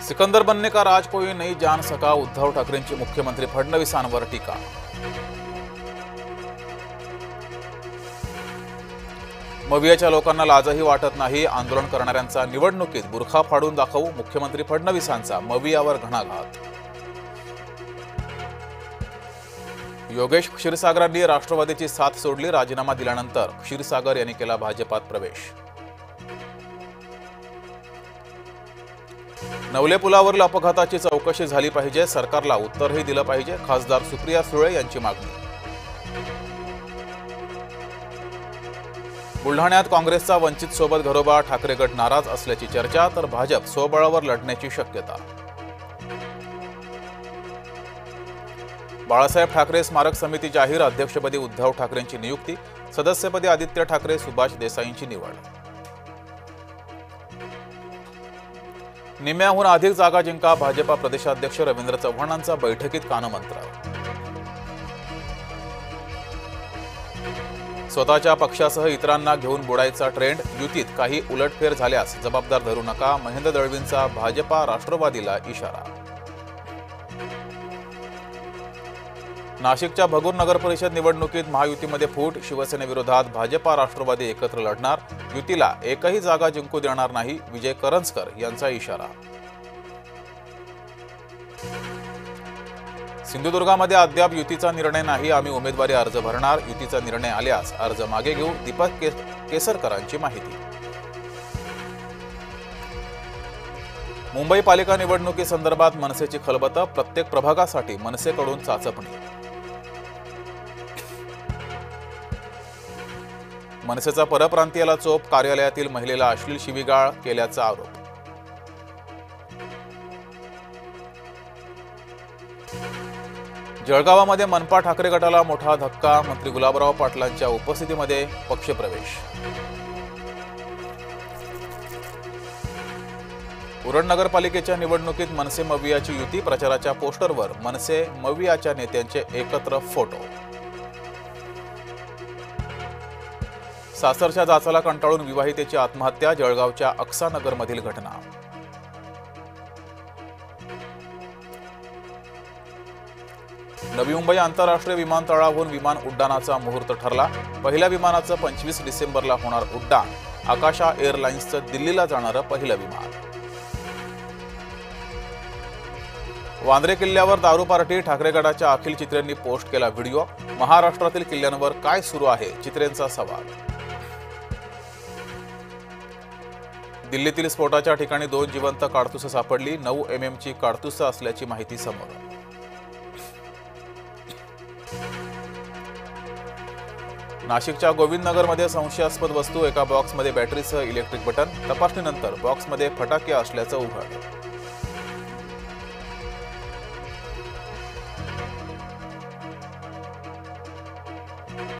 सिकंदर बनने का राज कोई नहीं जान सका, उद्धव ठाकरेंची मुख्यमंत्री फडणवीसांवर टीका। मवियाच्या लोकांना लाजही वाटत नाही, आंदोलन करणाऱ्यांचा निवडणुकीत बुरखा फाडून दाखवू, मुख्यमंत्री फडणवीसांचा मवियावर घणाघात। योगेश क्षीरसागरांनी राष्ट्रवादीची साथ सोडली, राजीनामा दिल्यानंतर क्षीरसागर यांनी केला भाजपात प्रवेश। नवले पुलावरील अपघाताची चौकशी झाली पाहिजे, सरकारला उत्तरही दिलं पाहिजे, खासदार सुप्रिया सुळे यांची मागणी। बुलढाण्यात काँग्रेसचा वंचित सोबत घरोबा, ठाकरे गट नाराज असल्याची चर्चा, तर भाजप स्वबळावर लढण्याची शक्यता। बाळासाहेब ठाकरे स्मारक समिती जाहीर, अध्यक्षपदी उद्धव ठाकरेंची नियुक्ती, सदस्यपदी आदित्य ठाकरे, सुभाष देसाईंची निवड। निम्म्याहून अधिक जागा जिंका, भाजपा प्रदेशाध्यक्ष रवींद्र चव्हाणांचा बैठकीत कानमंत्र। स्वतःच्या पक्षासह इतरांना घेऊन बुडायचा ट्रेंड, युतीत काही उलटफेर झाल्यास जबाबदार धरू नका, महेंद्र दळवींचा भाजपा राष्ट्रवादीला इशारा। नाशिकच्या भगूर नगर परिषद निवडणुकीत महायुतीमध्ये फूट, शिवसेनेविरोधात भाजपा राष्ट्रवादी एकत्र लढणार, युतीला एकही जागा जिंकू देणार नाही, विजय करंजकर यांचा इशारा। सिंधुदुर्गामध्ये अद्याप युतीचा निर्णय नाही, आम्ही उमेदवारी अर्ज भरणार, युतीचा निर्णय आल्यास अर्ज मागे घेऊ, दीपक केसरकरांची माहिती। मुंबई पालिका निवडणुकीसंदर्भात मनसेची खलबत, प्रत्येक प्रभागासाठी मनसेकडून चाचपणी। मनसेचा परप्रांतीयाला चोप, कार्यालयातील महिलेला अश्लील शिवीगाळ केल्याचा आरोप। जळगावामध्ये मनपा ठाकरे गटाला मोठा धक्का, मंत्री गुलाबराव पाटलांच्या उपस्थितीमध्ये पक्षप्रवेश। उरण नगरपालिकेच्या निवडणुकीत मनसे मवियाची युती, प्रचाराच्या पोस्टरवर मनसे मवियाच्या नेत्यांचे एकत्र फोटो। सासरच्या जाचाला कंटाळून विवाहितेची आत्महत्या, जळगावच्या अक्सानगरमधील घटना। नवी मुंबई आंतरराष्ट्रीय विमानतळावरून विमान उड्डाणाचा मुहूर्त ठरला, पहिल्या विमानाचं 25 डिसेंबरला होणार उड्डाण, आकाशा एअरलाइन्सचं दिल्लीला जाणारं पहिलं विमान। वांद्रे किल्ल्यावर दारू पार्टी, ठाकरे गटाच्या अखिल चित्रेंनी पोस्ट केला व्हिडिओ, महाराष्ट्रातील किल्ल्यांवर काय सुरू आहे, चित्रेंचा सवाल। दिल्लीतील स्फोटाच्या ठिकाणी 2 जिवंत काडतुसं सापडली, 9 mm काडतुसं असल्याची माहिती समोर। नाशिकच्या गोविंदनगरमध्ये संशयास्पद वस्तू, एका बॉक्समध्ये बॅटरीसह इलेक्ट्रिक बटन, तपासणीनंतर बॉक्समध्ये फटाके असल्याचं उघड।